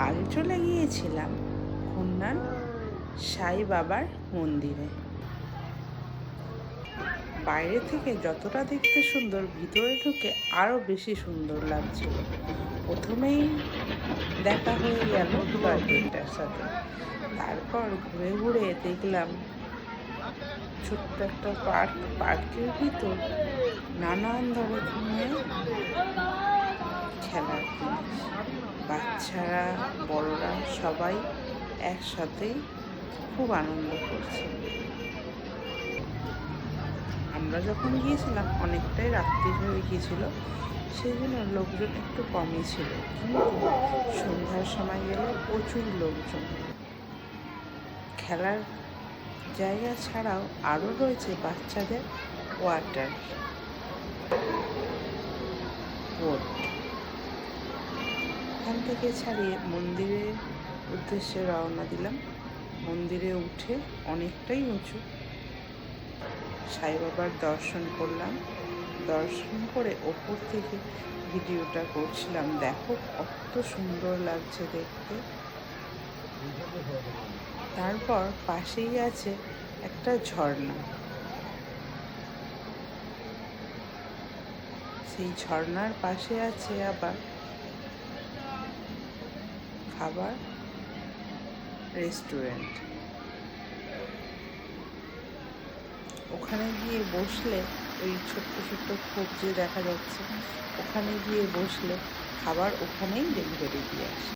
কাল চলে গিয়েছিলাম খুলনার সাই বাবার মন্দিরে। বাইরে থেকে যতটা দেখতে সুন্দর, ভিতরে ঢুকে আরও বেশি সুন্দর লাগছিল। প্রথমেই দেখা হয়ে গেল গার্ডেনটার সাথে, তারপর ঘুরে ঘুরে দেখলাম ছোট্ট একটা পার্কের ভিতর নানান ধরনের খেলার জিনিস। বাচ্চারা বড়রা সবাই একসাথেই খুব আনন্দ করছে। আমরা যখন গিয়েছিলাম অনেকটাই রাত্রি হয়ে গিয়েছিল, সেই জন্য লোকজন একটু কমই ছিল, কিন্তু সন্ধ্যার সময় গেলে প্রচুর লোকজন। খেলার জায়গা ছাড়াও আরও রয়েছে বাচ্চাদের ওয়াটার বোট। এখান থেকে ছাড়িয়ে মন্দিরের উদ্দেশ্যে রওনা দিলাম। মন্দিরে উঠে অনেকটাই উঁচু, সাই বাবার দর্শন করলাম। দর্শন করে ওপর থেকে ভিডিওটা করছিলাম। দেখো কত সুন্দর লাগছে দেখতে। তারপর পাশেই আছে একটা ঝর্ণা। সেই ঝর্ণার পাশে আছে আবার খাবার রেস্টুরেন্ট। ওখানে গিয়ে বসলে, ওই ছোট্ট ছোট্ট খোপ যে দেখা যাচ্ছে, ওখানে গিয়ে বসলে খাবার ওখানেই ডেলিভারি দিয়ে আসে।